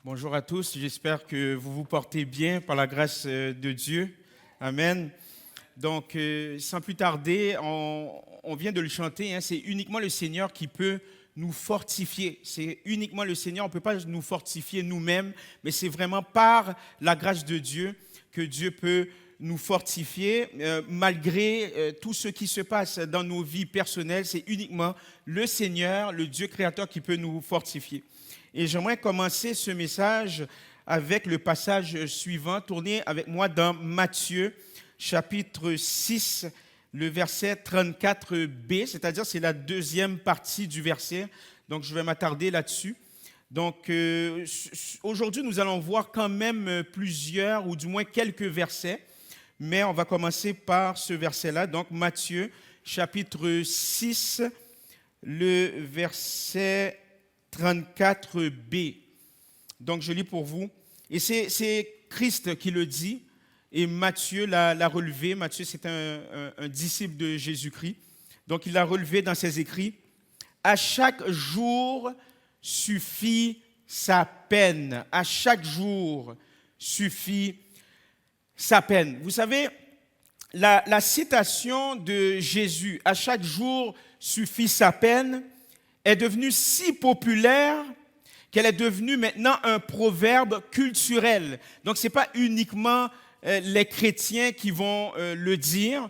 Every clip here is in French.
Bonjour à tous, j'espère que vous vous portez bien par la grâce de Dieu. Amen. Donc, sans plus tarder, on vient de le chanter, hein, c'est uniquement le Seigneur qui peut nous fortifier. C'est uniquement le Seigneur, on ne peut pas nous fortifier nous-mêmes, mais c'est vraiment par la grâce de Dieu que Dieu peut nous fortifier. Malgré tout ce qui se passe dans nos vies personnelles, c'est uniquement le Seigneur, le Dieu créateur qui peut nous fortifier. Et j'aimerais commencer ce message avec le passage suivant. Tournez avec moi dans Matthieu, chapitre 6, le verset 34b, c'est-à-dire c'est la deuxième partie du verset. Donc, je vais m'attarder là-dessus. Donc, aujourd'hui, nous allons voir quand même plusieurs, ou du moins quelques versets, mais on va commencer par ce verset-là. Donc, Matthieu, chapitre 6, le verset 34b. Donc, je lis pour vous. Et c'est Christ qui le dit, et Matthieu l'a relevé. Matthieu, c'est un disciple de Jésus-Christ. Donc, il l'a relevé dans ses écrits. À chaque jour suffit sa peine. À chaque jour suffit sa peine. Vous savez, la citation de Jésus, à chaque jour suffit sa peine, est devenue si populaire qu'elle est devenue maintenant un proverbe culturel. Donc, ce n'est pas uniquement les chrétiens qui vont le dire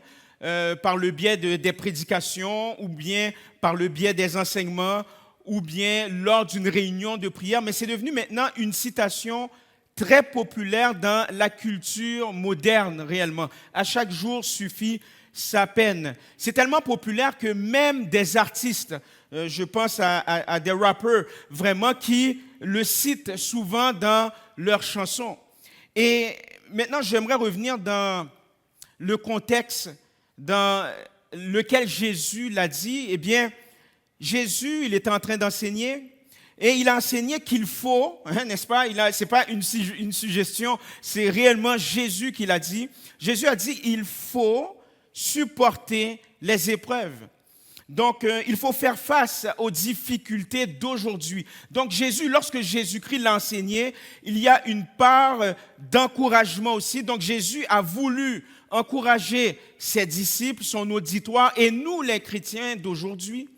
par le biais des prédications ou bien par le biais des enseignements ou bien lors d'une réunion de prière, mais c'est devenu maintenant une citation très populaire dans la culture moderne réellement. À chaque jour suffit sa peine. C'est tellement populaire que même des artistes, je pense à des rappeurs vraiment qui le citent souvent dans leurs chansons. Et maintenant, j'aimerais revenir dans le contexte dans lequel Jésus l'a dit. Eh bien, Jésus, il était en train d'enseigner et il a enseigné qu'il faut, n'est-ce pas? Ce n'est pas une suggestion, c'est réellement Jésus qui l'a dit. Jésus a dit, il faut supporter les épreuves. Donc, il faut faire face aux difficultés d'aujourd'hui. Donc, Jésus, lorsque Jésus-Christ l'a enseigné, il y a une part d'encouragement aussi. Donc, Jésus a voulu encourager ses disciples, son auditoire, et nous, les chrétiens d'aujourd'hui,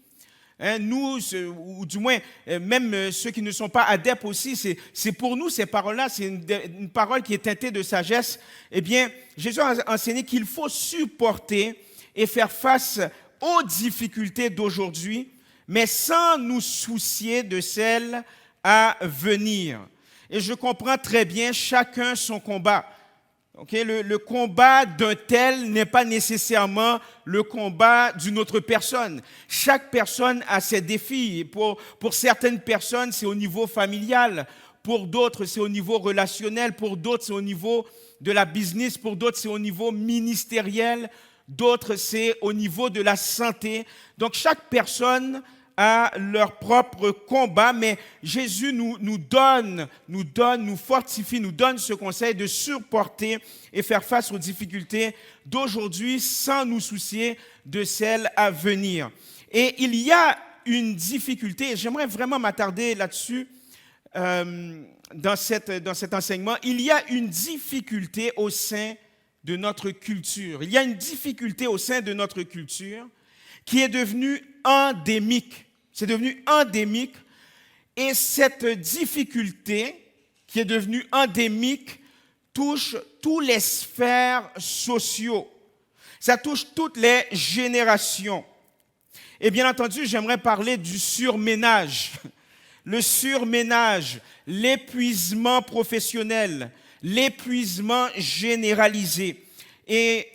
nous, ou du moins, même ceux qui ne sont pas adeptes aussi, c'est pour nous ces paroles-là, c'est une parole qui est teintée de sagesse. Eh bien, Jésus a enseigné qu'il faut supporter et faire face aux difficultés d'aujourd'hui, mais sans nous soucier de celles à venir. Et je comprends très bien chacun son combat. Okay? Le combat d'un tel n'est pas nécessairement le combat d'une autre personne. Chaque personne a ses défis. Pour certaines personnes, c'est au niveau familial. Pour d'autres, c'est au niveau relationnel. Pour d'autres, c'est au niveau de la business. Pour d'autres, c'est au niveau ministériel. D'autres, c'est au niveau de la santé. Donc, chaque personne a leur propre combat, mais Jésus nous fortifie, nous donne ce conseil de supporter et faire face aux difficultés d'aujourd'hui sans nous soucier de celles à venir. Et il y a une difficulté, et j'aimerais vraiment m'attarder là-dessus dans cet enseignement. Il y a une difficulté au sein de notre culture. Il y a une difficulté au sein de notre culture qui est devenue endémique. C'est devenu endémique. Et cette difficulté qui est devenue endémique touche toutes les sphères sociaux. Ça touche toutes les générations. Et bien entendu, j'aimerais parler du surménage. Le surménage, l'épuisement professionnel, l'épuisement généralisé. Et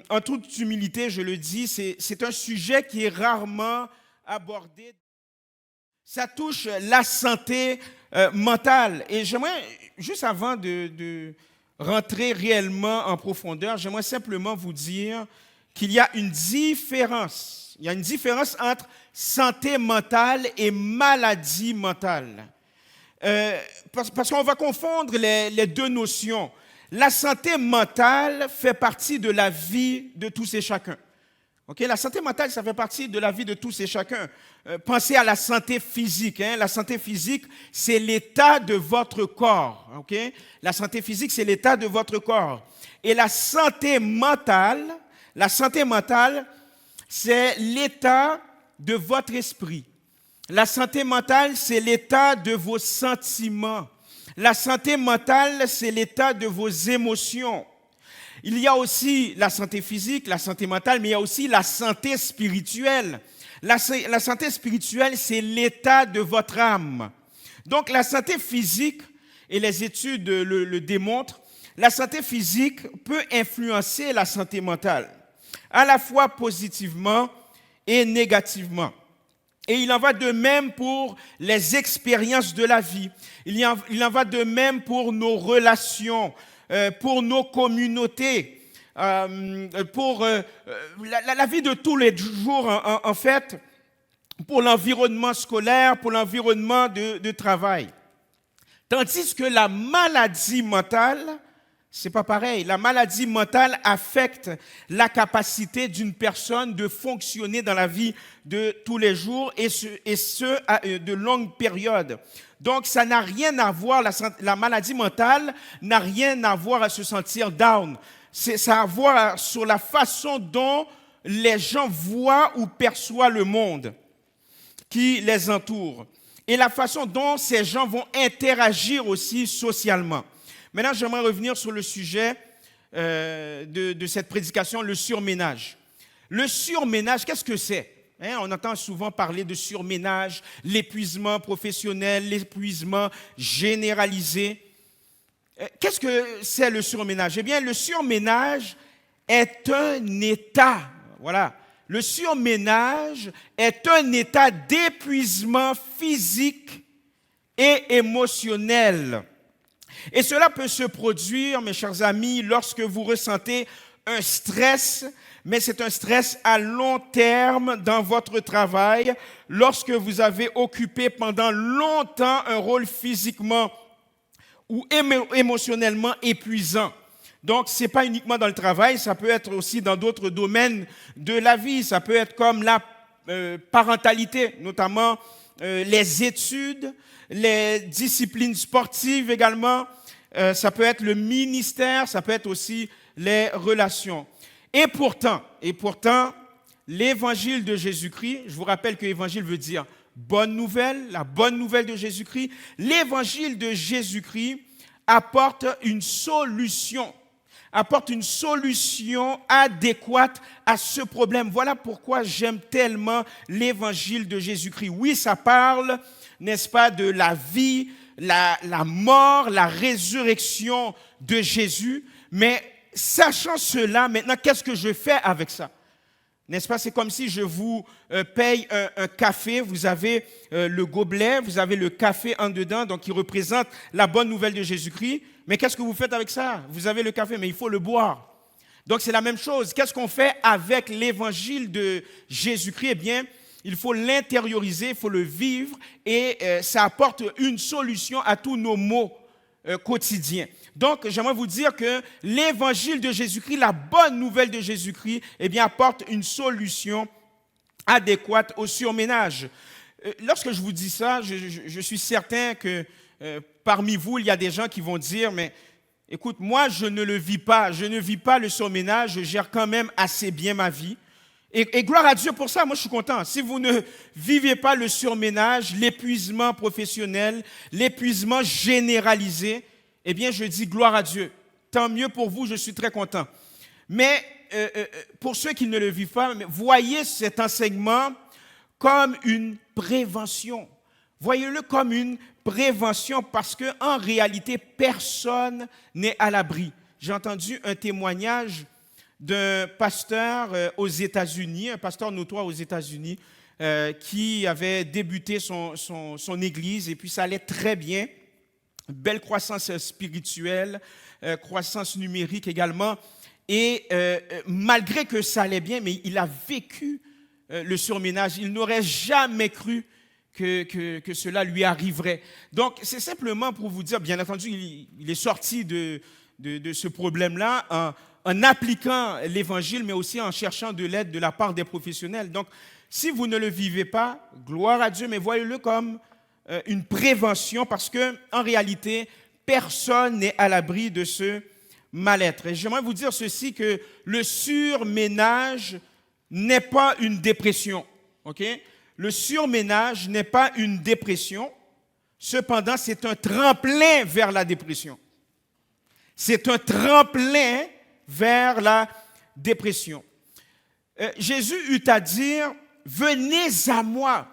en toute humilité, je le dis, c'est un sujet qui est rarement abordé. Ça touche la santé mentale. Et j'aimerais, juste avant de rentrer réellement en profondeur, j'aimerais simplement vous dire qu'il y a une différence. Il y a une différence entre santé mentale et maladie mentale. Parce qu'on va confondre les deux notions. La santé mentale fait partie de la vie de tous et chacun. Ok, la santé mentale, ça fait partie de la vie de tous et chacun. Pensez à la santé physique. La santé physique, c'est l'état de votre corps. Ok, la santé physique, c'est l'état de votre corps. Et la santé mentale, c'est l'état de votre esprit. La santé mentale, c'est l'état de vos sentiments. La santé mentale, c'est l'état de vos émotions. Il y a aussi la santé physique, la santé mentale, mais il y a aussi la santé spirituelle. La santé spirituelle, c'est l'état de votre âme. Donc la santé physique, et les études le démontrent, la santé physique peut influencer la santé mentale, à la fois positivement et négativement. Et il en va de même pour les expériences de la vie. Il en va de même pour nos relations, pour nos communautés, pour la vie de tous les jours, en fait, pour l'environnement scolaire, pour l'environnement de travail. Tandis que la maladie mentale, c'est pas pareil. La maladie mentale affecte la capacité d'une personne de fonctionner dans la vie de tous les jours et ce à de longues périodes. Donc, ça n'a rien à voir, la maladie mentale n'a rien à voir à se sentir down. Ça a à voir sur la façon dont les gens voient ou perçoivent le monde qui les entoure et la façon dont ces gens vont interagir aussi socialement. Maintenant, j'aimerais revenir sur le sujet de cette prédication, le surménage. Le surménage, qu'est-ce que c'est? On entend souvent parler de surménage, l'épuisement professionnel, l'épuisement généralisé. Qu'est-ce que c'est le surménage? Eh bien, le surménage est un état. Voilà. Le surménage est un état d'épuisement physique et émotionnel. Et cela peut se produire, mes chers amis, lorsque vous ressentez un stress, mais c'est un stress à long terme dans votre travail, lorsque vous avez occupé pendant longtemps un rôle physiquement ou émotionnellement épuisant. Donc, ce n'est pas uniquement dans le travail, ça peut être aussi dans d'autres domaines de la vie. Ça peut être comme la parentalité, notamment les études, les disciplines sportives également, ça peut être le ministère, ça peut être aussi les relations. Et pourtant, l'évangile de Jésus-Christ, je vous rappelle que l'évangile veut dire bonne nouvelle, la bonne nouvelle de Jésus-Christ, l'évangile de Jésus-Christ apporte une solution adéquate à ce problème. Voilà pourquoi j'aime tellement l'évangile de Jésus-Christ. Oui, ça parle, n'est-ce pas, de la vie, la mort, la résurrection de Jésus. Mais sachant cela, maintenant, qu'est-ce que je fais avec ça? N'est-ce pas? C'est comme si je vous paye un café, vous avez le gobelet, vous avez le café en dedans, donc qui représente la bonne nouvelle de Jésus-Christ. Mais qu'est-ce que vous faites avec ça? Vous avez le café, mais il faut le boire. Donc c'est la même chose. Qu'est-ce qu'on fait avec l'évangile de Jésus-Christ? Eh bien, il faut l'intérioriser, il faut le vivre et ça apporte une solution à tous nos maux quotidiens. Donc, j'aimerais vous dire que l'évangile de Jésus-Christ, la bonne nouvelle de Jésus-Christ, eh bien, apporte une solution adéquate au surménage. Lorsque je vous dis ça, je suis certain que parmi vous, il y a des gens qui vont dire, mais écoute, moi, je ne le vis pas. Je ne vis pas le surménage. Je gère quand même assez bien ma vie. Et gloire à Dieu pour ça, moi je suis content. Si vous ne vivez pas le surménage, l'épuisement professionnel, l'épuisement généralisé, eh bien je dis gloire à Dieu. Tant mieux pour vous, je suis très content. Mais pour ceux qui ne le vivent pas, voyez cet enseignement comme une prévention. Voyez-le comme une prévention parce qu'en réalité, personne n'est à l'abri. J'ai entendu un témoignage d'un pasteur aux États-Unis, un pasteur notoire aux États-Unis, qui avait débuté son église et puis ça allait très bien. Belle croissance spirituelle, croissance numérique également. Et malgré que ça allait bien, mais il a vécu le surménage. Il n'aurait jamais cru que cela lui arriverait. Donc, c'est simplement pour vous dire, bien entendu, il est sorti de ce problème-là en appliquant l'évangile, mais aussi en cherchant de l'aide de la part des professionnels. Donc, si vous ne le vivez pas, gloire à Dieu, mais voyez-le comme une prévention parce qu'en réalité, personne n'est à l'abri de ce mal-être. Et j'aimerais vous dire ceci, que le surménage n'est pas une dépression. Okay? Le surménage n'est pas une dépression, cependant, c'est un tremplin vers la dépression. C'est un tremplin vers la dépression. Jésus eut à dire, venez à moi,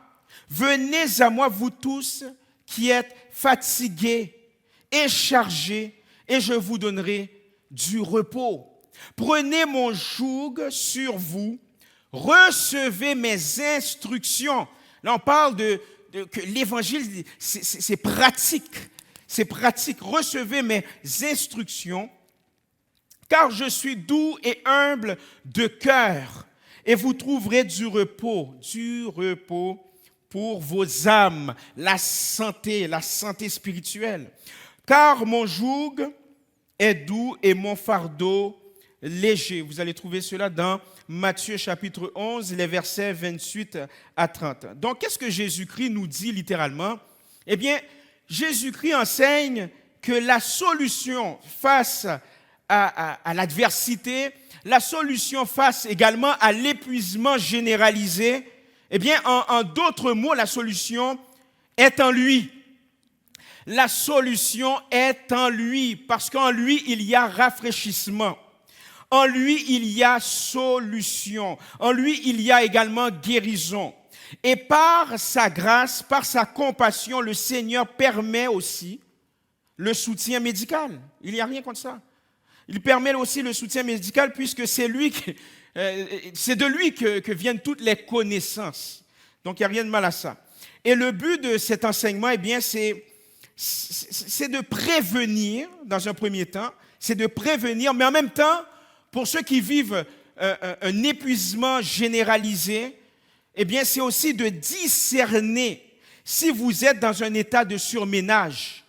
vous tous qui êtes fatigués et chargés, et je vous donnerai du repos. Prenez mon joug sur vous, recevez mes instructions. Là, on parle que l'évangile, c'est pratique. C'est pratique. Recevez mes instructions, car je suis doux et humble de cœur, et vous trouverez du repos pour vos âmes, la santé spirituelle. Car mon joug est doux et mon fardeau léger. Vous allez trouver cela dans Matthieu chapitre 11, les versets 28 à 30. Donc, qu'est-ce que Jésus-Christ nous dit littéralement? Eh bien, Jésus-Christ enseigne que la solution face à l'adversité, la solution face également à l'épuisement généralisé, eh bien, en d'autres mots, la solution est en lui. La solution est en lui, parce qu'en lui, il y a rafraîchissement. En lui, il y a solution. En lui, il y a également guérison. Et par sa grâce, par sa compassion, le Seigneur permet aussi le soutien médical. Il n'y a rien contre ça. Il permet aussi le soutien médical puisque c'est de lui que viennent toutes les connaissances. Donc, il n'y a rien de mal à ça. Et le but de cet enseignement, eh bien, c'est de prévenir, dans un premier temps, c'est de prévenir, mais en même temps, pour ceux qui vivent un épuisement généralisé, eh bien, c'est aussi de discerner si vous êtes dans un état de surménage.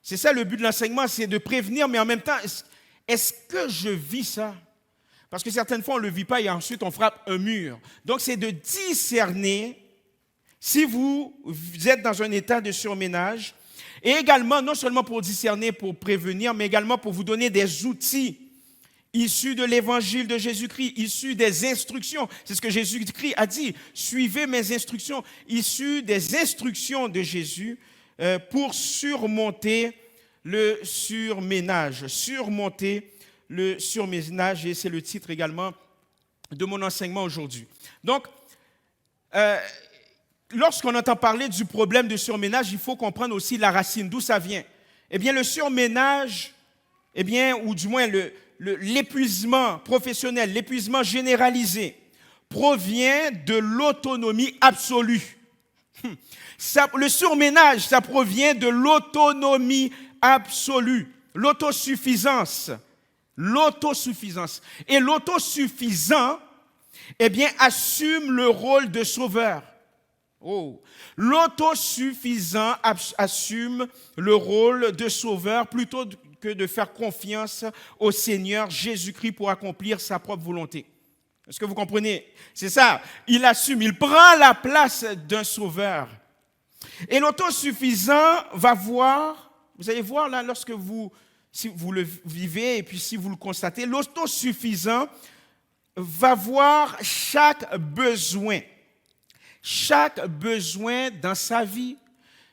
C'est ça le but de l'enseignement, c'est de prévenir, mais en même temps, est-ce que je vis ça? Parce que certaines fois, on ne le vit pas et ensuite, on frappe un mur. Donc, c'est de discerner si vous êtes dans un état de surménage. Et également, non seulement pour discerner, pour prévenir, mais également pour vous donner des outils issus de l'évangile de Jésus-Christ, issus des instructions. C'est ce que Jésus-Christ a dit. Suivez mes instructions, issus des instructions de Jésus pour surmonter le surménage. Surmonter le surménage, et c'est le titre également de mon enseignement aujourd'hui. Donc, lorsqu'on entend parler du problème de surménage, il faut comprendre aussi la racine, d'où ça vient. Eh bien, le surménage, eh bien, ou du moins l'épuisement professionnel, l'épuisement généralisé, provient de l'autonomie absolue. Le surménage, ça provient de l'autonomie absolue, l'autosuffisance. Et l'autosuffisant, eh bien, assume le rôle de sauveur. Oh. L'autosuffisant assume le rôle de sauveur plutôt que de faire confiance au Seigneur Jésus-Christ pour accomplir sa propre volonté. Est-ce que vous comprenez? C'est ça. Il assume, il prend la place d'un sauveur. Et l'autosuffisant va voir, vous allez voir là, lorsque si vous le vivez et puis si vous le constatez, l'autosuffisant va voir chaque besoin dans sa vie,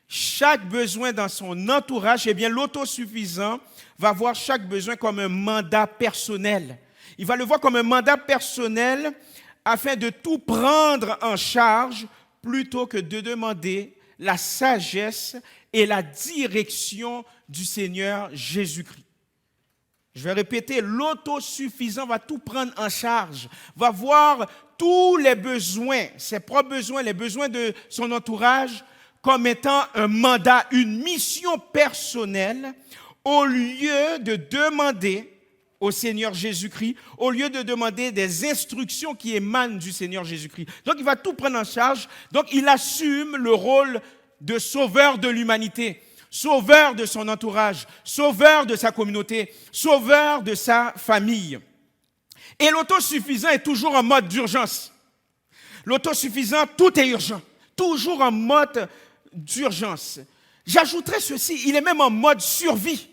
chaque besoin dans son entourage. Eh bien, l'autosuffisant va voir chaque besoin comme un mandat personnel. Il va le voir comme un mandat personnel afin de tout prendre en charge plutôt que de demander la sagesse et la direction du Seigneur Jésus-Christ. Je vais répéter, l'autosuffisant va tout prendre en charge, va voir tous les besoins, ses propres besoins, les besoins de son entourage, comme étant un mandat, une mission personnelle, au lieu de demander au Seigneur Jésus-Christ, au lieu de demander des instructions qui émanent du Seigneur Jésus-Christ. Donc, il va tout prendre en charge. Donc, il assume le rôle de sauveur de l'humanité, sauveur de son entourage, sauveur de sa communauté, sauveur de sa famille. Et l'autosuffisant est toujours en mode d'urgence. L'autosuffisant, tout est urgent. Toujours en mode d'urgence. J'ajouterais ceci, il est même en mode survie.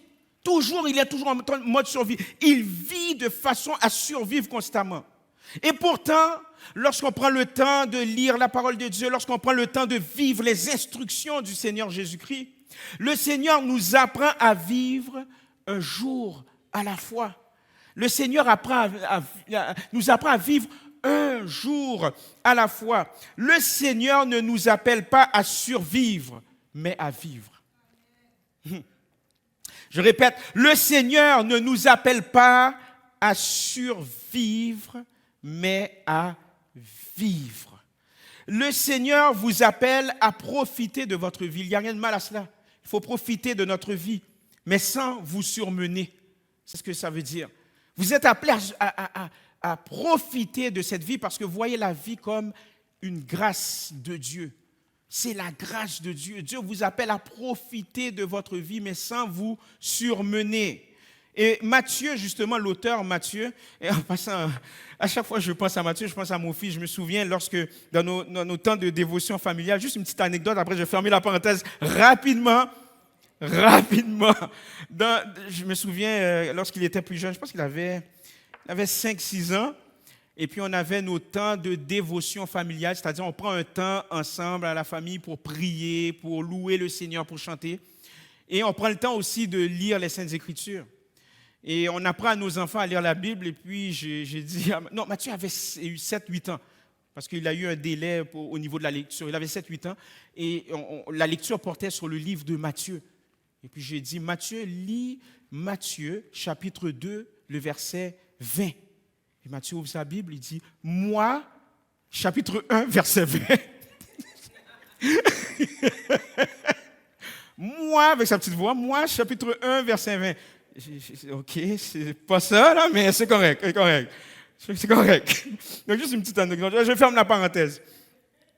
Il est toujours en mode survie. Il vit de façon à survivre constamment. Et pourtant, lorsqu'on prend le temps de lire la parole de Dieu, lorsqu'on prend le temps de vivre les instructions du Seigneur Jésus-Christ, le Seigneur nous apprend à vivre un jour à la fois. Le Seigneur nous apprend à vivre un jour à la fois. Le Seigneur ne nous appelle pas à survivre, mais à vivre. Je répète, le Seigneur ne nous appelle pas à survivre, mais à vivre. Le Seigneur vous appelle à profiter de votre vie. Il n'y a rien de mal à cela. Il faut profiter de notre vie, mais sans vous surmener. C'est ce que ça veut dire. Vous êtes appelés à profiter de cette vie parce que vous voyez la vie comme une grâce de Dieu. C'est la grâce de Dieu. Dieu vous appelle à profiter de votre vie, mais sans vous surmener. Et Matthieu, justement, l'auteur Matthieu, et en passant, à chaque fois que je pense à Matthieu, je pense à mon fils. Je me souviens lorsque, dans nos temps de dévotion familiale, juste une petite anecdote, après je vais fermer la parenthèse rapidement. Je me souviens, lorsqu'il était plus jeune, je pense qu'il avait 5-6 ans, et puis on avait nos temps de dévotion familiale, c'est-à-dire on prend un temps ensemble à la famille pour prier, pour louer le Seigneur, pour chanter, et on prend le temps aussi de lire les Saintes Écritures. Et on apprend à nos enfants à lire la Bible, et puis j'ai dit, non, Matthieu avait eu 7-8 ans, parce qu'il a eu un délai au niveau de la lecture. Il avait 7-8 ans, et la lecture portait sur le livre de Matthieu. Et puis j'ai dit, Matthieu, lis Matthieu, chapitre 2, le verset 20. Et Matthieu ouvre sa Bible, il dit, moi, chapitre 1, verset 20. Moi, avec sa petite voix, moi, chapitre 1, verset 20. Ok, c'est pas ça, là, mais c'est correct, c'est correct. Donc, juste une petite anecdote. Je ferme la parenthèse.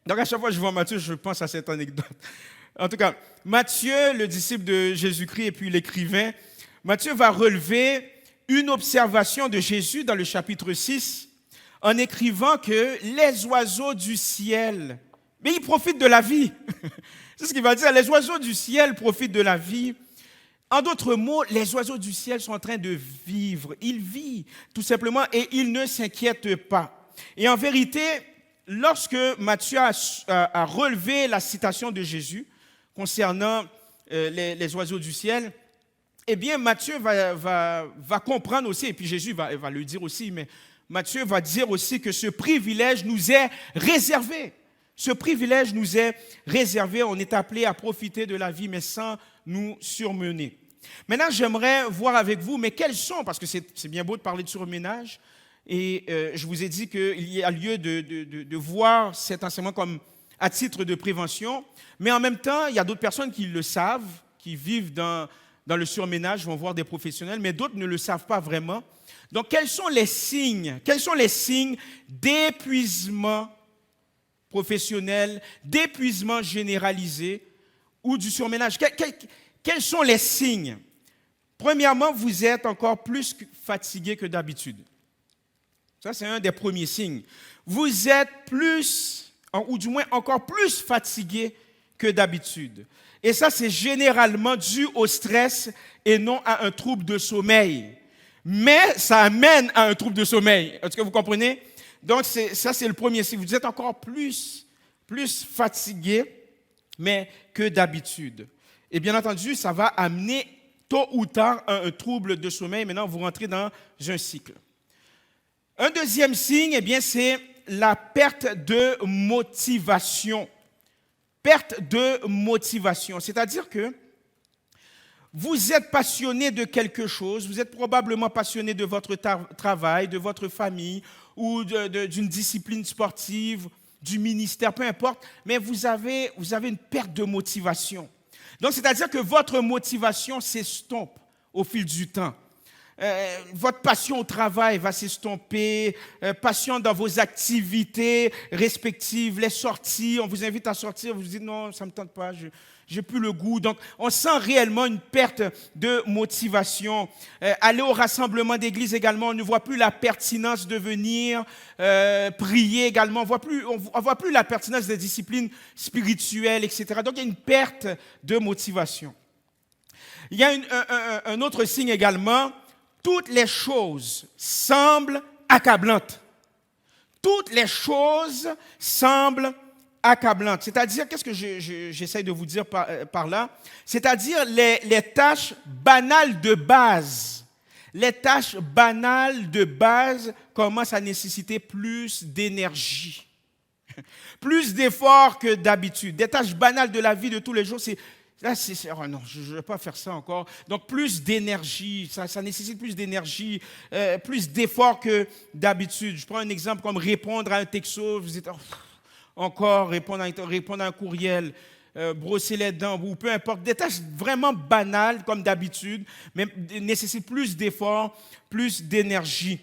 Donc, à chaque fois que je vois Matthieu, je pense à cette anecdote. En tout cas, Matthieu, le disciple de Jésus-Christ et puis l'écrivain, Matthieu va relever une observation de Jésus dans le chapitre 6 en écrivant que les oiseaux du ciel, mais ils profitent de la vie. C'est ce qu'il va dire, les oiseaux du ciel profitent de la vie. En d'autres mots, les oiseaux du ciel sont en train de vivre. Ils vivent tout simplement et ils ne s'inquiètent pas. Et en vérité, lorsque Matthieu a relevé la citation de Jésus concernant les oiseaux du ciel, eh bien Matthieu va comprendre aussi, et puis Jésus va le dire aussi, mais Matthieu va dire aussi que ce privilège nous est réservé. Ce privilège nous est réservé, on est appelé à profiter de la vie, mais sans nous surmener. Maintenant, j'aimerais voir avec vous, mais quels sont, parce que c'est bien beau de parler de surmenage, et je vous ai dit qu'il y a lieu de voir cet enseignement comme à titre de prévention, mais en même temps, il y a d'autres personnes qui le savent, qui vivent dans le surménage, vont voir des professionnels, mais d'autres ne le savent pas vraiment. Donc, quels sont les signes d'épuisement professionnel, d'épuisement généralisé ou du surménage? Quels sont les signes? Premièrement, vous êtes encore plus fatigué que d'habitude. Ça, c'est un des premiers signes. Vous êtes plus, ou du moins encore plus fatigué que d'habitude. Et ça, c'est généralement dû au stress et non à un trouble de sommeil. Mais ça amène à un trouble de sommeil. Est-ce que vous comprenez? Donc, ça, c'est le premier signe. Vous êtes encore plus fatigué, mais que d'habitude. Et bien entendu, ça va amener tôt ou tard à un trouble de sommeil. Maintenant, vous rentrez dans un cycle. Un deuxième signe, eh bien, c'est la perte de motivation. Perte de motivation, c'est-à-dire que vous êtes passionné de quelque chose, vous êtes probablement passionné de votre travail, de votre famille ou d'une discipline sportive, du ministère, peu importe, mais vous avez une perte de motivation. Donc, c'est-à-dire que votre motivation s'estompe au fil du temps. Votre passion au travail va s'estomper, passion dans vos activités respectives, les sorties, on vous invite à sortir, vous dites non, ça ne me tente pas, je n'ai plus le goût. Donc, on sent réellement une perte de motivation. Aller au rassemblement d'église également, on ne voit plus la pertinence de venir prier également, on voit plus la pertinence des disciplines spirituelles, etc. Donc, il y a une perte de motivation. Il y a un autre signe également. Toutes les choses semblent accablantes. Toutes les choses semblent accablantes. C'est-à-dire, qu'est-ce que j'essaie de vous dire par là? C'est-à-dire les tâches banales de base. Les tâches banales de base commencent à nécessiter plus d'énergie, plus d'efforts que d'habitude. Des tâches banales de la vie de tous les jours, oh non, je ne vais pas faire ça encore. Donc, plus d'énergie, ça nécessite plus d'énergie, plus d'efforts que d'habitude. Je prends un exemple comme répondre à un texto. Vous dites, encore répondre à un courriel, brosser les dents, ou peu importe. Des tâches vraiment banales comme d'habitude, mais nécessitent plus d'efforts, plus d'énergie.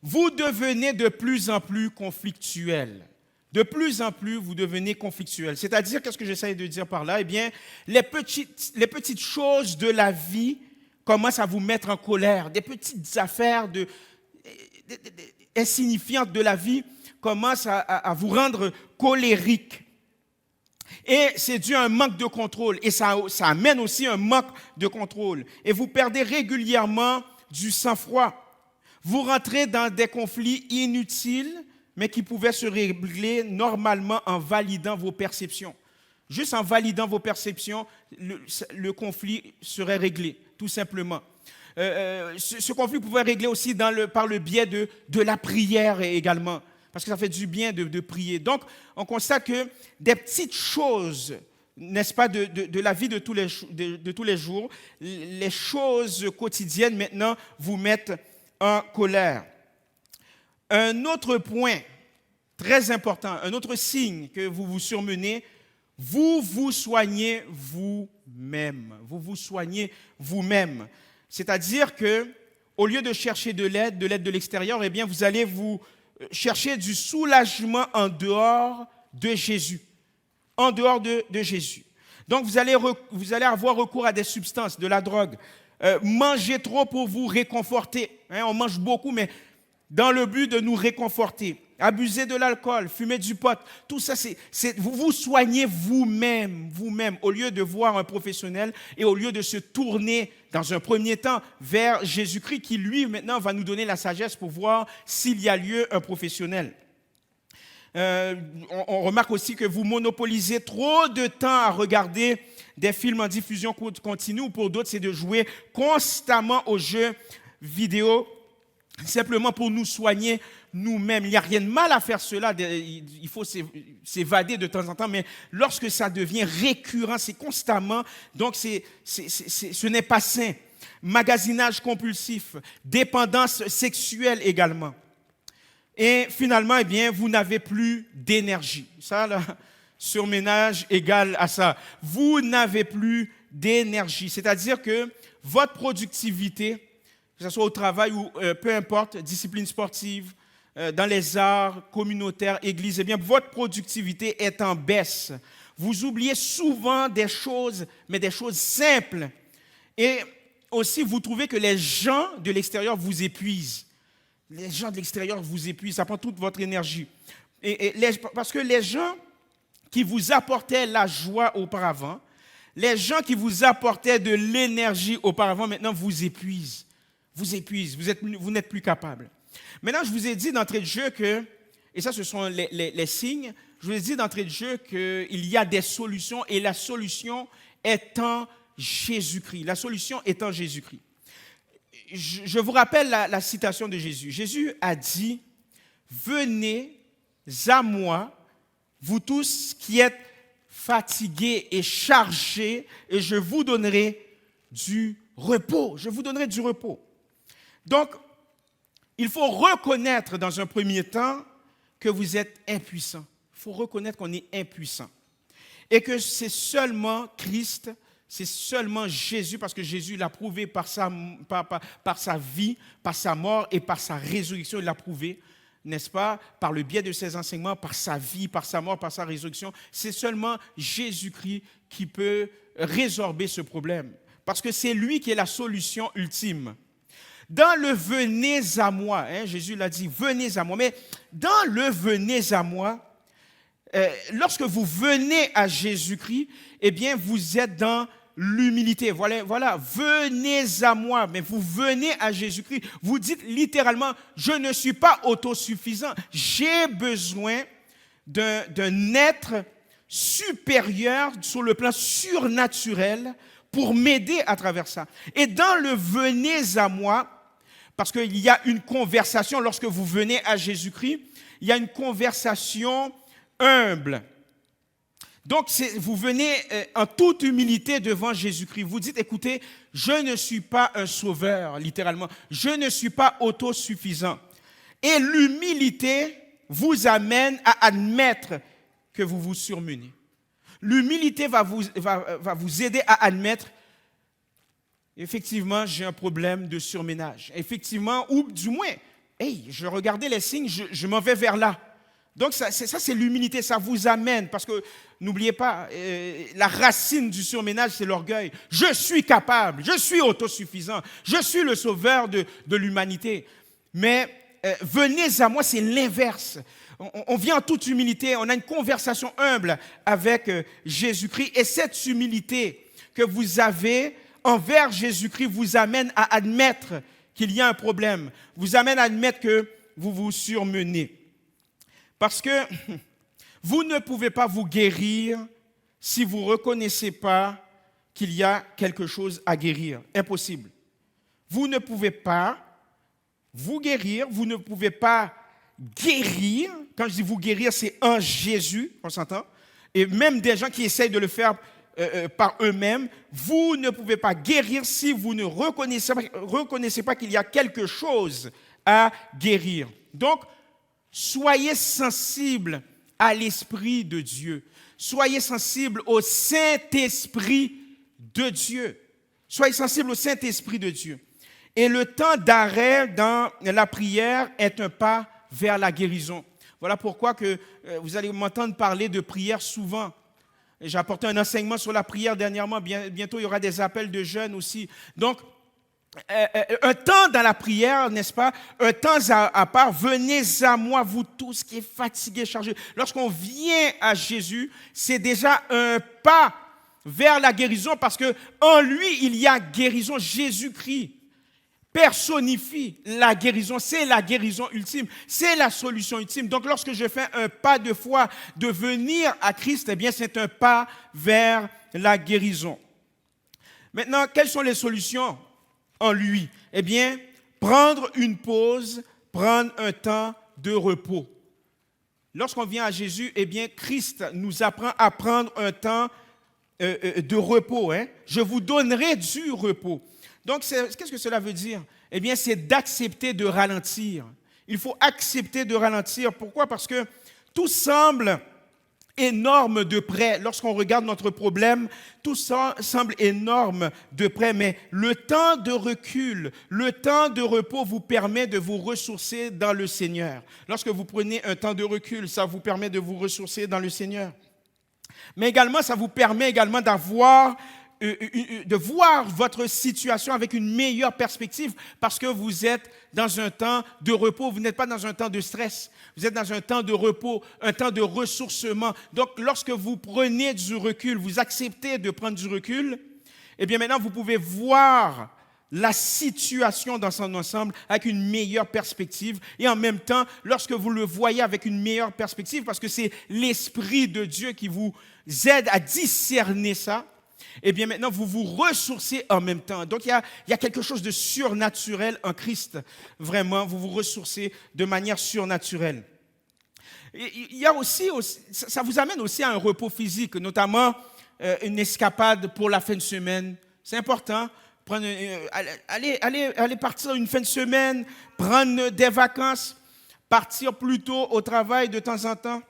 Vous devenez de plus en plus conflictuel. De plus en plus, vous devenez conflictuel. C'est-à-dire, qu'est-ce que j'essaie de dire par là? Eh bien, les petites choses de la vie commencent à vous mettre en colère. Des petites affaires insignifiantes de la vie commencent à vous rendre colérique. Et c'est dû à un manque de contrôle. Et ça amène aussi un manque de contrôle. Et vous perdez régulièrement du sang-froid. Vous rentrez dans des conflits inutiles, mais qui pouvaient se régler normalement en validant vos perceptions. Juste en validant vos perceptions, le conflit serait réglé, tout simplement. Ce conflit pouvait régler aussi par le biais de la prière également, parce que ça fait du bien de prier. Donc, on constate que des petites choses, n'est-ce pas, de la vie de tous les jours, les choses quotidiennes maintenant vous mettent en colère. Un autre point très important, un autre signe que vous vous surmenez, vous vous soignez vous-même. Vous vous soignez vous-même. C'est-à-dire que, au lieu de chercher de l'aide de l'extérieur, eh bien, vous allez vous chercher du soulagement en dehors de Jésus. En dehors de Jésus. Donc, vous allez avoir recours à des substances, de la drogue. Mangez trop pour vous réconforter. On mange beaucoup, mais dans le but de nous réconforter. Abusez de l'alcool, fumez du pot. Tout ça, vous vous soignez vous-même, au lieu de voir un professionnel et au lieu de se tourner dans un premier temps vers Jésus-Christ qui, lui, maintenant, va nous donner la sagesse pour voir s'il y a lieu un professionnel. On remarque aussi que vous monopolisez trop de temps à regarder des films en diffusion continue, ou pour d'autres, c'est de jouer constamment aux jeux vidéo, simplement pour nous soigner nous-mêmes. Il n'y a rien de mal à faire cela, il faut s'évader de temps en temps, mais lorsque ça devient récurrent, c'est constamment, donc ce n'est pas sain. Magasinage compulsif, dépendance sexuelle également. Et finalement, eh bien, vous n'avez plus d'énergie. Ça, là, surménage égale à ça. Vous n'avez plus d'énergie. C'est-à-dire que votre productivité, que ce soit au travail ou peu importe, discipline sportive, dans les arts communautaires, église, eh bien, votre productivité est en baisse. Vous oubliez souvent des choses, mais des choses simples. Et aussi, vous trouvez que les gens de l'extérieur vous épuisent. Les gens de l'extérieur vous épuisent, ça prend toute votre énergie. Parce que les gens qui vous apportaient la joie auparavant, les gens qui vous apportaient de l'énergie auparavant, maintenant vous épuisent. Vous n'êtes plus capable. Maintenant, je vous ai dit d'entrée de jeu que, et ça ce sont les signes, je vous ai dit d'entrée de jeu qu'il y a des solutions et la solution étant Jésus-Christ. La solution étant Jésus-Christ. Je vous rappelle la citation de Jésus. Jésus a dit, « Venez à moi, vous tous qui êtes fatigués et chargés, et je vous donnerai du repos. » Je vous donnerai du repos. Donc, il faut reconnaître dans un premier temps que vous êtes impuissant. Il faut reconnaître qu'on est impuissant. Et que c'est seulement Christ c'est seulement Jésus, parce que Jésus l'a prouvé par sa vie, par sa mort et par sa résurrection, il l'a prouvé, n'est-ce pas, par le biais de ses enseignements, par sa vie, par sa mort, par sa résurrection. C'est seulement Jésus-Christ qui peut résorber ce problème, parce que c'est lui qui est la solution ultime. Dans le venez à moi, Jésus l'a dit, venez à moi, mais dans le venez à moi, lorsque vous venez à Jésus-Christ, eh bien, vous êtes dans l'humilité. Voilà, venez à moi, mais vous venez à Jésus-Christ. Vous dites littéralement, je ne suis pas autosuffisant. J'ai besoin d'un être supérieur sur le plan surnaturel pour m'aider à travers ça. Et dans le venez à moi, parce qu'il y a une conversation, lorsque vous venez à Jésus-Christ, il y a une conversation humble. Donc, vous venez en toute humilité devant Jésus-Christ. Vous dites, écoutez, je ne suis pas un sauveur, littéralement. Je ne suis pas autosuffisant. Et l'humilité vous amène à admettre que vous vous surmenez. L'humilité va vous aider à admettre, effectivement, j'ai un problème de surménage. Effectivement, ou du moins, je regardais les signes, je m'en vais vers là. Donc, ça c'est l'humilité, ça vous amène, parce que, n'oubliez pas, la racine du surménage, c'est l'orgueil. Je suis capable, je suis autosuffisant, je suis le sauveur de l'humanité. Mais venez à moi, c'est l'inverse. On vient en toute humilité, on a une conversation humble avec Jésus-Christ. Et cette humilité que vous avez envers Jésus-Christ vous amène à admettre qu'il y a un problème, vous amène à admettre que vous vous surmenez. Parce que vous ne pouvez pas vous guérir si vous ne reconnaissez pas qu'il y a quelque chose à guérir. Impossible. Vous ne pouvez pas vous guérir, vous ne pouvez pas guérir. Quand je dis vous guérir, c'est en Jésus, on s'entend. Et même des gens qui essayent de le faire par eux-mêmes, vous ne pouvez pas guérir si vous ne reconnaissez pas qu'il y a quelque chose à guérir. Donc, soyez sensibles à l'Esprit de Dieu. Soyez sensibles au Saint-Esprit de Dieu. Soyez sensibles au Saint-Esprit de Dieu. Et le temps d'arrêt dans la prière est un pas vers la guérison. Voilà pourquoi que vous allez m'entendre parler de prière souvent. J'ai apporté un enseignement sur la prière dernièrement. Bientôt, il y aura des appels de jeunes aussi. Donc, un temps dans la prière, n'est-ce pas? Un temps à part. Venez à moi, vous tous qui êtes fatigués, chargés. Lorsqu'on vient à Jésus, c'est déjà un pas vers la guérison parce qu'en lui, il y a guérison. Jésus-Christ personnifie la guérison. C'est la guérison ultime. C'est la solution ultime. Donc, lorsque je fais un pas de foi de venir à Christ, eh bien, c'est un pas vers la guérison. Maintenant, quelles sont les solutions en lui? Eh bien, prendre une pause, prendre un temps de repos. Lorsqu'on vient à Jésus, eh bien, Christ nous apprend à prendre un temps de repos. Je vous donnerai du repos. Donc, qu'est-ce que cela veut dire? Eh bien, c'est d'accepter de ralentir. Il faut accepter de ralentir. Pourquoi? Parce que tout semble énorme de près. Lorsqu'on regarde notre problème, tout ça semble énorme de près, mais le temps de recul, le temps de repos vous permet de vous ressourcer dans le Seigneur. Lorsque vous prenez un temps de recul, ça vous permet de vous ressourcer dans le Seigneur. Mais également, ça vous permet également de voir votre situation avec une meilleure perspective parce que vous êtes dans un temps de repos. Vous n'êtes pas dans un temps de stress. Vous êtes dans un temps de repos, un temps de ressourcement. Donc, lorsque vous prenez du recul, vous acceptez de prendre du recul, eh bien maintenant, vous pouvez voir la situation dans son ensemble avec une meilleure perspective. Et en même temps, lorsque vous le voyez avec une meilleure perspective, parce que c'est l'Esprit de Dieu qui vous aide à discerner ça, eh bien maintenant, vous vous ressourcez en même temps. Donc, il y a quelque chose de surnaturel en Christ. Vraiment, vous vous ressourcez de manière surnaturelle. Il y a aussi, ça vous amène aussi à un repos physique, notamment une escapade pour la fin de semaine. C'est important. Aller partir une fin de semaine, prendre des vacances, partir plus tôt au travail de temps en temps.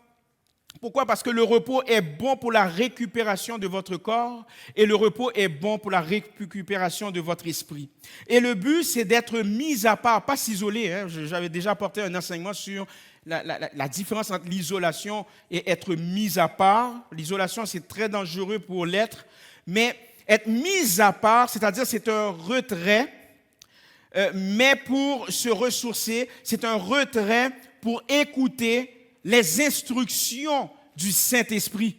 Pourquoi? Parce que le repos est bon pour la récupération de votre corps et le repos est bon pour la récupération de votre esprit. Et le but, c'est d'être mis à part, pas s'isoler. Hein. J'avais déjà apporté un enseignement sur la différence entre l'isolation et être mis à part. L'isolation, c'est très dangereux pour l'être, mais être mis à part, c'est-à-dire c'est un retrait, mais pour se ressourcer, c'est un retrait pour écouter les instructions du Saint-Esprit.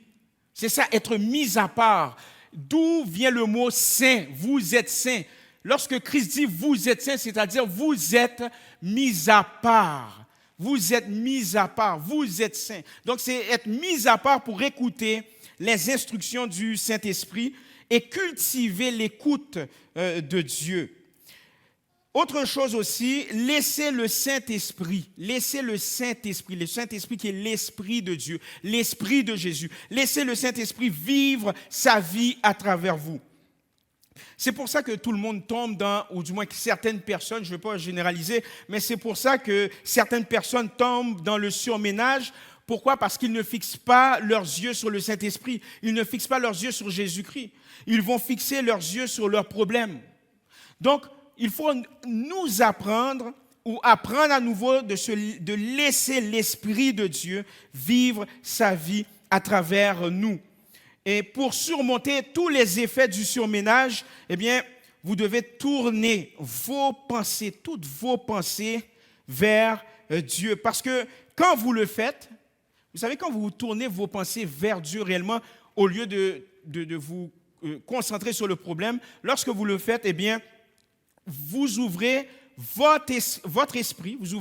C'est ça, être mis à part. D'où vient le mot saint? Vous êtes saint. Lorsque Christ dit vous êtes saint, c'est-à-dire vous êtes mis à part. Vous êtes mis à part, vous êtes saint. Donc c'est être mis à part pour écouter les instructions du Saint-Esprit et cultiver l'écoute de Dieu. Autre chose aussi, laissez le Saint-Esprit qui est l'Esprit de Dieu, l'Esprit de Jésus. Laissez le Saint-Esprit vivre sa vie à travers vous. C'est pour ça que tout le monde tombe dans, ou du moins que certaines personnes, je ne vais pas généraliser, mais c'est pour ça que certaines personnes tombent dans le surménage. Pourquoi? Parce qu'ils ne fixent pas leurs yeux sur le Saint-Esprit. Ils ne fixent pas leurs yeux sur Jésus-Christ. Ils vont fixer leurs yeux sur leurs problèmes. Donc, il faut nous apprendre ou apprendre à nouveau de laisser l'Esprit de Dieu vivre sa vie à travers nous. Et pour surmonter tous les effets du surménage, eh bien, vous devez tourner toutes vos pensées vers Dieu. Parce que quand vous le faites, vous savez, quand vous tournez vos pensées vers Dieu réellement, au lieu de vous concentrer sur le problème, lorsque vous le faites, eh bien, vous ouvrez votre esprit, vous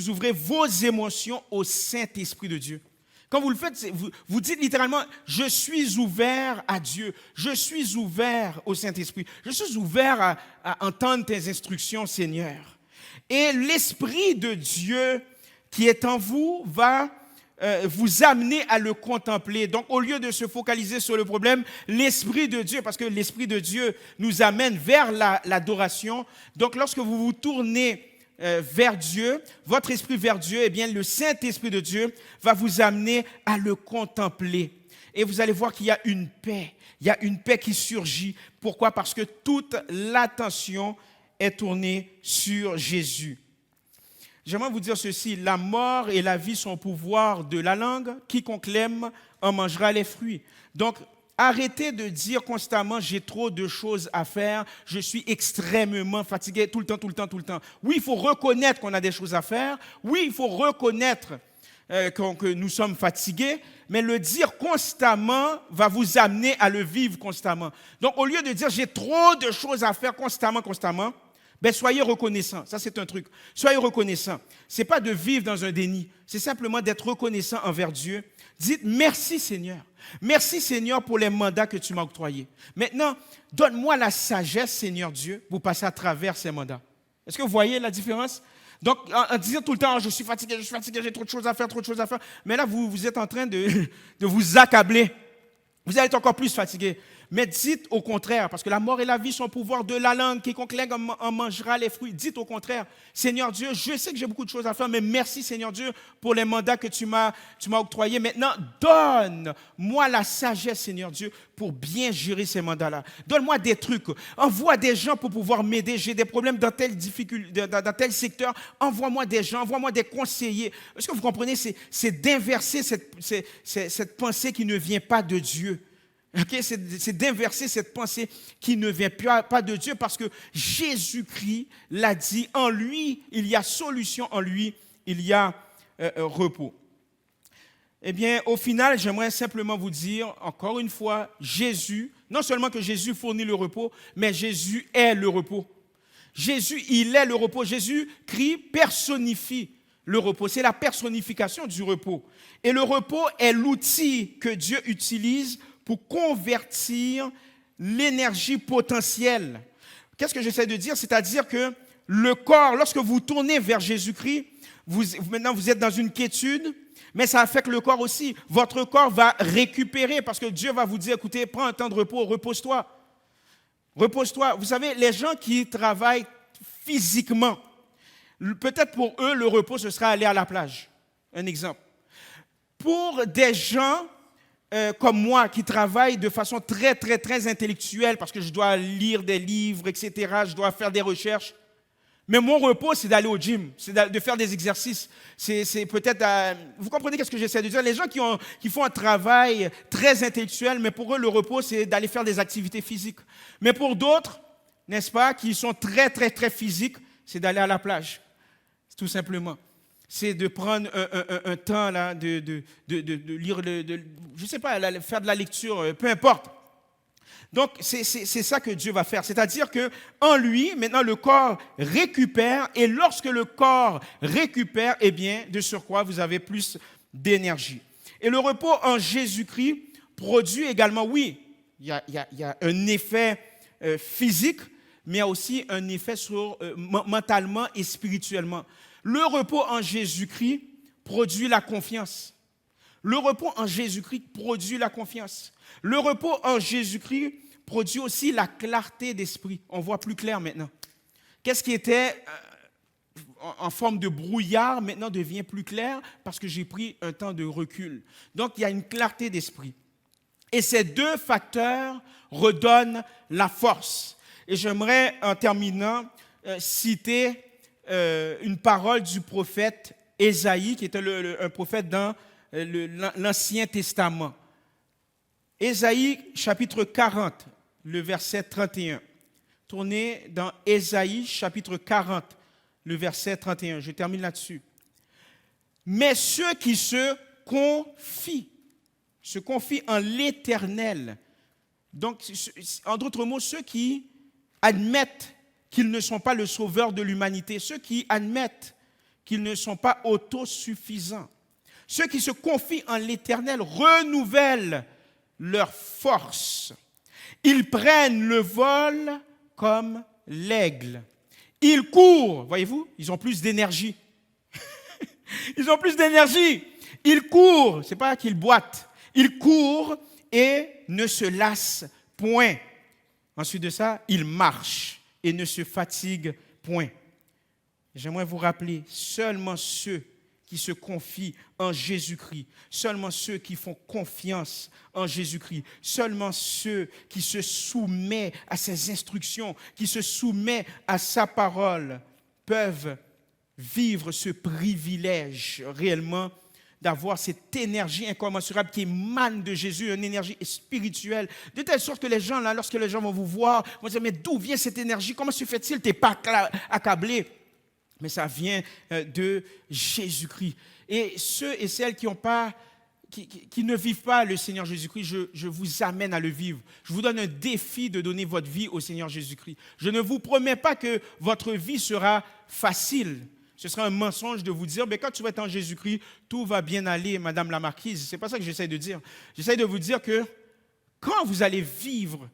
ouvrez vos émotions au Saint-Esprit de Dieu. Quand vous le faites, vous dites littéralement, je suis ouvert à Dieu, je suis ouvert au Saint-Esprit, je suis ouvert à entendre tes instructions, Seigneur. Et l'Esprit de Dieu qui est en vous va vous amener à le contempler. Donc, au lieu de se focaliser sur le problème, l'Esprit de Dieu, parce que l'Esprit de Dieu nous amène vers l'adoration. Donc, lorsque vous vous tournez vers Dieu, votre esprit vers Dieu, eh bien, le Saint-Esprit de Dieu va vous amener à le contempler. Et vous allez voir qu'il y a une paix. Il y a une paix qui surgit. Pourquoi? Parce que toute l'attention est tournée sur Jésus. J'aimerais vous dire ceci, la mort et la vie sont au pouvoir de la langue. Quiconque l'aime en mangera les fruits. Donc, arrêtez de dire constamment, j'ai trop de choses à faire, je suis extrêmement fatigué tout le temps. Oui, il faut reconnaître qu'on a des choses à faire. Oui, il faut reconnaître que nous sommes fatigués, mais le dire constamment va vous amener à le vivre constamment. Donc, au lieu de dire, j'ai trop de choses à faire constamment, ben, soyez reconnaissants. Ça, c'est un truc. Soyez reconnaissants. Ce n'est pas de vivre dans un déni. C'est simplement d'être reconnaissant envers Dieu. Dites merci Seigneur. Merci Seigneur pour les mandats que tu m'as octroyés. Maintenant, donne-moi la sagesse, Seigneur Dieu, pour passer à travers ces mandats. Est-ce que vous voyez la différence? Donc, en disant tout le temps, je suis fatigué, j'ai trop de choses à faire. Mais là, vous êtes en train de vous accabler. Vous allez être encore plus fatigué. Mais dites au contraire, parce que la mort et la vie sont au pouvoir de la langue, quiconque l'aime en mangera les fruits. Dites au contraire, Seigneur Dieu, je sais que j'ai beaucoup de choses à faire, mais merci Seigneur Dieu pour les mandats que tu m'as octroyés. Maintenant, donne-moi la sagesse, Seigneur Dieu, pour bien gérer ces mandats-là. Donne-moi des trucs. Envoie des gens pour pouvoir m'aider. J'ai des problèmes dans tel secteur. Envoie-moi des gens, envoie-moi des conseillers. Est-ce que vous comprenez? C'est d'inverser cette pensée qui ne vient pas de Dieu. Okay, c'est d'inverser cette pensée qui ne vient pas de Dieu parce que Jésus-Christ l'a dit, en lui, il y a solution, en lui, il y a repos. Eh bien, au final, j'aimerais simplement vous dire, encore une fois, Jésus, non seulement que Jésus fournit le repos, mais Jésus est le repos. Jésus, il est le repos. Jésus-Christ personnifie le repos. C'est la personnification du repos. Et le repos est l'outil que Dieu utilise pour convertir l'énergie potentielle. Qu'est-ce que j'essaie de dire? C'est-à-dire que le corps, lorsque vous tournez vers Jésus-Christ, maintenant vous êtes dans une quiétude, mais ça affecte le corps aussi. Votre corps va récupérer parce que Dieu va vous dire, écoutez, prends un temps de repos, repose-toi. Repose-toi. Vous savez, les gens qui travaillent physiquement, peut-être pour eux, le repos, ce sera aller à la plage. Un exemple. pour des gens comme moi qui travaillent de façon très, très, très intellectuelle parce que je dois lire des livres, etc., je dois faire des recherches. Mais mon repos, c'est d'aller au gym, c'est de faire des exercices. C'est peut-être... vous comprenez ce que j'essaie de dire? Les gens qui font un travail très intellectuel, mais pour eux, le repos, c'est d'aller faire des activités physiques. Mais pour d'autres, n'est-ce pas, qui sont très, très, très physiques, c'est d'aller à la plage, tout simplement. C'est de prendre un temps là, de lire, je ne sais pas, faire de la lecture, peu importe. Donc, c'est ça que Dieu va faire. C'est-à-dire qu'en lui, maintenant, le corps récupère. Et lorsque le corps récupère, eh bien, de surcroît, vous avez plus d'énergie. Et le repos en Jésus-Christ produit également, oui, il y a un effet physique, mais il y a aussi un effet mentalement et spirituellement. Le repos en Jésus-Christ produit la confiance. Le repos en Jésus-Christ produit la confiance. Le repos en Jésus-Christ produit aussi la clarté d'esprit. On voit plus clair maintenant. Qu'est-ce qui était en forme de brouillard maintenant devient plus clair parce que j'ai pris un temps de recul. Donc, il y a une clarté d'esprit. Et ces deux facteurs redonnent la force. Et j'aimerais, en terminant, citer une parole du prophète Ésaïe, qui était un prophète dans l'Ancien Testament. Ésaïe, chapitre 40, le verset 31. Tournez dans Ésaïe, chapitre 40, le verset 31. Je termine là-dessus. Mais ceux qui se confient en l'Éternel, donc, en d'autres mots, ceux qui admettent qu'ils ne sont pas le sauveur de l'humanité, ceux qui admettent qu'ils ne sont pas autosuffisants, ceux qui se confient en l'Éternel renouvellent leur force. Ils prennent le vol comme l'aigle. Ils courent, voyez-vous, ils ont plus d'énergie. Ils ont plus d'énergie. Ils courent, c'est pas qu'ils boitent. Ils courent et ne se lassent point. Ensuite de ça, ils marchent et ne se fatiguent point. J'aimerais vous rappeler, seulement ceux qui se confient en Jésus-Christ, seulement ceux qui font confiance en Jésus-Christ, seulement ceux qui se soumettent à ses instructions, qui se soumettent à sa parole, peuvent vivre ce privilège réellement d'avoir cette énergie incommensurable qui émane de Jésus, une énergie spirituelle, de telle sorte que les gens, là, lorsque les gens vont vous voir, vont dire, mais d'où vient cette énergie? Comment se fait-il? Tu n'es pas accablé. Mais ça vient de Jésus-Christ. Et ceux et celles qui ne vivent pas le Seigneur Jésus-Christ, je vous amène à le vivre. Je vous donne un défi de donner votre vie au Seigneur Jésus-Christ. Je ne vous promets pas que votre vie sera facile. Ce sera un mensonge de vous dire, mais quand tu vas être en Jésus-Christ, tout va bien aller, Madame la Marquise. Ce n'est pas ça que j'essaie de dire. J'essaie de vous dire que quand vous allez vivre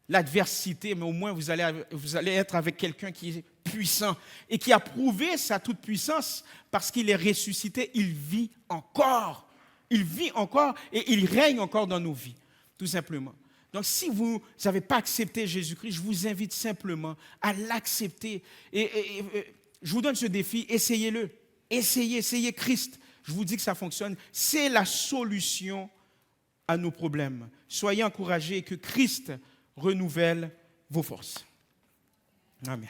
l'adversité, mais au moins vous allez être avec quelqu'un qui est puissant et qui a prouvé sa toute-puissance parce qu'il est ressuscité, il vit encore. Il vit encore et il règne encore dans nos vies, tout simplement. Donc, si vous n'avez pas accepté Jésus-Christ, je vous invite simplement à l'accepter. Et je vous donne ce défi, essayez-le. Essayez Christ. Je vous dis que ça fonctionne. C'est la solution à nos problèmes. Soyez encouragés et que Christ renouvelle vos forces. Amen.